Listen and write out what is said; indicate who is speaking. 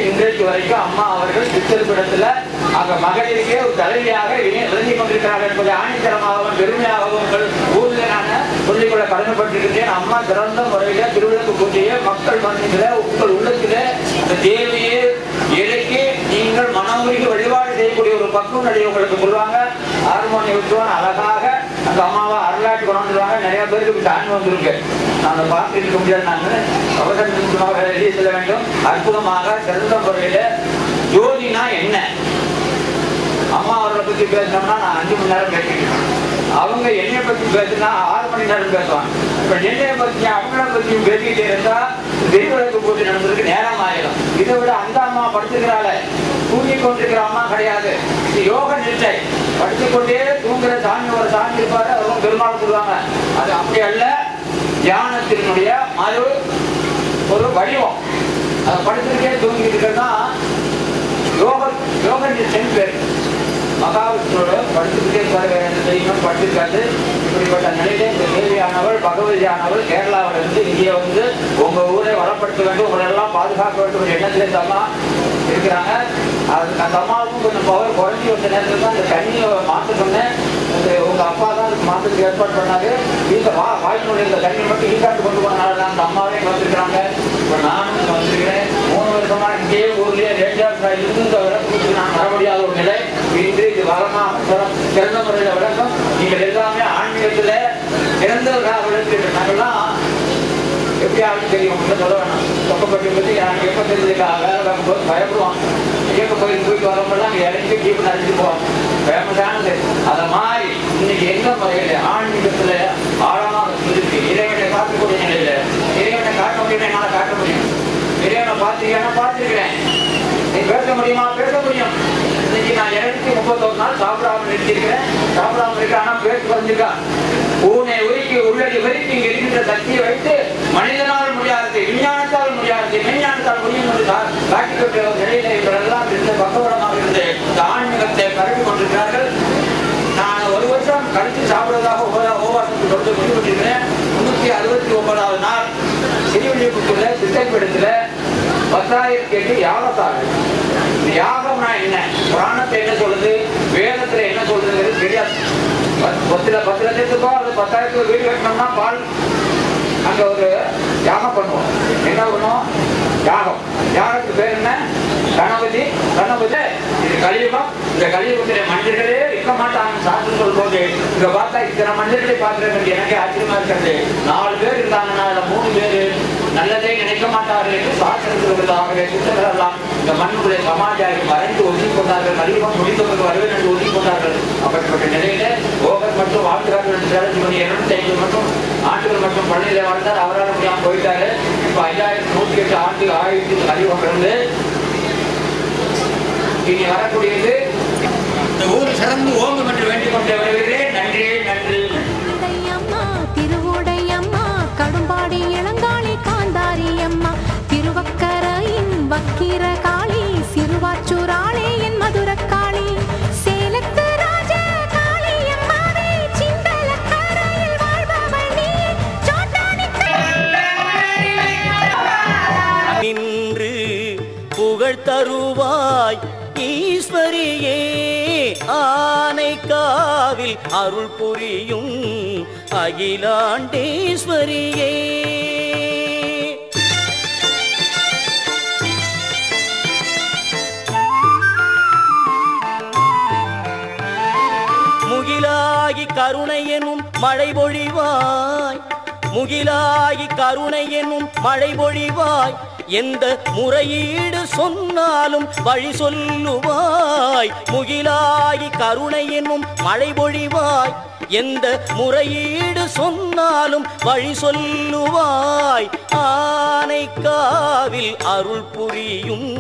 Speaker 1: இன்றைக்கு வரைக்கும் அம்மா அவர்கள் சித்தரிப்பிடத்துல அங்க மகளிருக்கே ஒரு தலைவியாக விளங்கி கொண்டிருக்கிறார்கள் என்பதை ஆணித்தரமாகவும் பெருமையாகவும் உங்கள் ஊரில் நான் சொல்லிக்கொள்ள கடமைப்பட்டிருக்கிறேன். அம்மா சிறந்த முறையில திருவிழாக்கு கூட்டிய மக்கள் மனதில உங்கள் உள்ளத்தில அந்த தேவையை இலக்கி நீங்கள் மனமுறைக்கு வழிபாடு செய்யக்கூடிய ஒரு பக்குவம் நடி உங்களுக்கு சொல்லுவாங்க. ஹார்மோனி விட்டுவான் அழகாக அந்த அம்மாவை அருளாட்டி கொண்டாந்துருவாங்க. நிறைய பேருக்கு தாண்டி வந்திருக்கு. நான் பார்த்து இருக்க முடியாது. நான் அவசரமாக எழுதி செல்ல வேண்டும். அற்புதமாக சிறந்த முறையில ஜோதினா என்ன அம்மா அவர்களை பத்தி பேசினோம்னா நான் 5 மணி நேரம் பேசிக்கிறேன். அவங்க என்னைய பத்தி பேசினா 6 மணி நேரம் பேசுவாங்க. இப்ப என்னைய பத்தி அவங்கள பத்தியும் பேசிக்கிட்டே இருந்தா திருவிழாக்கு போட்டு நடந்ததுக்கு நேரம் ஆயிடும். இதை விட அந்த அம்மா படுத்துக்கிறாள் தூங்கி கொண்டிருக்கிற அம்மா கிடையாது. இது யோக நிஷ்டை. படுத்துக்கொண்டே தூங்குற சாமி ஒரு சாமி இருப்பாரு. அதுவும் பெருமாள் சொல்லுவாங்க. அது அப்படி அல்ல, தியானத்தினுடைய மறு ஒரு வடிவம். அதை படுத்துக்கிட்டே தூங்கிட்டு இருக்கிறதா யோக நிஷ்டைன்னு பேரு. மகாவிஷ்ணுவோட படுத்துக்கிட்டே இருப்பாரு. வேற எந்த செய்யணும் படுத்துக்காது. இப்படிப்பட்ட நிலையில இந்த தேவியானவள் பகவதியானவள் கேரளாவில இருந்து இங்கே வந்து உங்க ஊரை வளப்படுத்த வேண்டும், உங்களை எல்லாம் பாதுகாக்க வேண்டும் எண்ணத்துல இந்த அம்மா இருக்கிறாங்க. அந்த அம்மாவுக்கும் கொஞ்சம் பவர் குறைஞ்சி வந்த நேரத்தில் தான் இந்த தண்ணியை மாற்ற சொன்னேன். உங்க அப்பா தான் அதுக்கு மாற்றத்துக்கு ஏற்பாடு பண்ணாரு. இந்த வாய்ப்புடைய இந்த தண்ணியை மட்டும் ஈக்காட்டு கொண்டு போனால அந்த அம்மாவே வந்திருக்கிறாங்க. இப்போ நானும் வந்திருக்கிறேன். 3 வருஷமா இங்கே ஊர்லயே ரேடியா இருந்து இந்த விளக்கு நான் வர முடியாத ஒரு நிலை. இன்று இது வரமா சிறந்த முறையில விளக்கம். நீங்கள் எல்லாமே ஆன்மீகத்துல இறந்தவர்களாக விளக்கு. நாங்கள்லாம் எப்படி ஆளுன்னு தெரியும் சொல்ல வேணாம். தொக்கப்பட்டி பற்றி எனக்கு எப்போ தெரிஞ்சதுக்கா வேலை பார்க்கும்போது பயப்படுவான். இயக்க கோயில் போயிட்டு வரவங்கெல்லாம் அங்கே இறங்கி கீழே நடத்திட்டு போவாங்க. ஃபேமஸானது. அதை மாதிரி இன்னைக்கு எந்த முறையில ஆன்மீகத்துல ஆழமாக இருக்கு. இறைவனை பார்க்கக்கூடிய நிலையில இறைவனை காட்ட முடியும். என்னால் காட்ட முடியும். இறைவனை பார்த்தீங்கன்னா பார்த்துருக்கிறேன். நீ பேச முடியுமா? பேச முடியும். இன்னைக்கு நான் 231 நாள் சாப்பிடாமல் நிறுத்திருக்கிறேன். சாப்பிடாமல் இருக்க ஆனா பேச வந்திருக்கா. பூனை உரிக்கு உள்ளடி வரைக்கும் இங்க இருக்கின்ற சக்தியை வைத்து மனிதனால் முடியாது, விஞ்ஞானத்தால் முடியாது, விஞ்ஞானத்தால் முடியும் என்று காட்டிக்கொண்ட நிலையில இவரெல்லாம் இருந்து பக்கவடமாக இருந்து இந்த ஆன்மீகத்தை பரப்பி கொண்டிருக்கிறார்கள். நான் 1 வருஷம் கழித்து சாப்பிடுவதாக ஓவாசத்துக்கு தொடர்ந்து முடிவு பண்ணிருக்கிறேன். 369வது நாள் சிறுவிழிப்புக்குள்ள சித்தைப்படத்துல 10,008 யாகத்தார்கள். யாகம்னா என்ன, புராணத்தை என்ன சொல்லுது, வேதத்துல என்ன சொல்றதுங்கிறது தெரியாது. 10 லட்சத்துக்கோ அது 10,000 வீடு கட்டணும்னா பால் அங்க ஒரு யாகம் பண்ணுவோம். என்ன பண்ணுவோம்? யாகம். யாகத்துக்கு பேர் என்ன? கணபதி. கணபதி இது கலியுகம். இந்த கலியுகத்திலே மனிதர்களே இருக்க மாட்டாங்க. சாஸ்திரம் சொல்லும்போது இங்க பார்த்தா இத்தனை மனிதர்களை பார்க்கிறது எனக்கு ஆச்சரியமா இருக்கிறது. 4 பேர் இருந்தாங்கன்னா 3 பேர் நல்லதே நினைக்க மாட்டார்கள் என்று சாஸ்திரத்திற்காகவே சித்தர்கள் எல்லாம் இந்த மண்ணுடைய சமாஜாவை மறைந்து ஒதுக்கி கொண்டார்கள். கலியுகம் முடிந்தவர்கள் வருவேன் என்று ஒதுக்கி கொண்டார்கள். அப்படிப்பட்ட நிலையில ஓகர் மற்றும் வாழ்த்துக்காரர்கள் 250 மற்றும் ஆண்டுகள் மற்றும் பள்ளியில வாழ்ந்தார். அவரால் முடியாமல் போயிட்டாரு. இப்ப 5108 ஆண்டு ஆயுள் கலியுகம் இருந்து இனி வரக்கூடியது இந்த ஊர் சிறந்து ஓங்கும் என்று வேண்டிக் கொண்டே வருகிறேன். நன்றி நன்றி.
Speaker 2: திருவுடையம்மா கடும்பாடி இளங்காளி காந்தாரி அம்மா திருவக்கரையின் வக்கிர காளி சிறுவாச்சூராளே என் மதுரக்காளி சேலத்து ராஜ காளி அம்மாவே சிந்தலக்கரையில் வாழ்பவள் நீ
Speaker 3: நின்று புகழ் தருவாய் ஈஸ்வரியே. ஆனைக்காவில் அருள் புரியும் அகிலாண்டேஸ்வரியே. முகிலாகி கருணை எனும் மழை பொழிவாய். முகிலாகி கருணை எனும் மழை பொழிவாய். எந்த முறையீடு சொன்னாலும் வழி சொல்லுவாய். முகிலாகி கருணை என்னும் மழை பொழிவாய். எந்த முறையீடு சொன்னாலும் வழி சொல்லுவாய். ஆனைக்காவில் அருள் புரியும்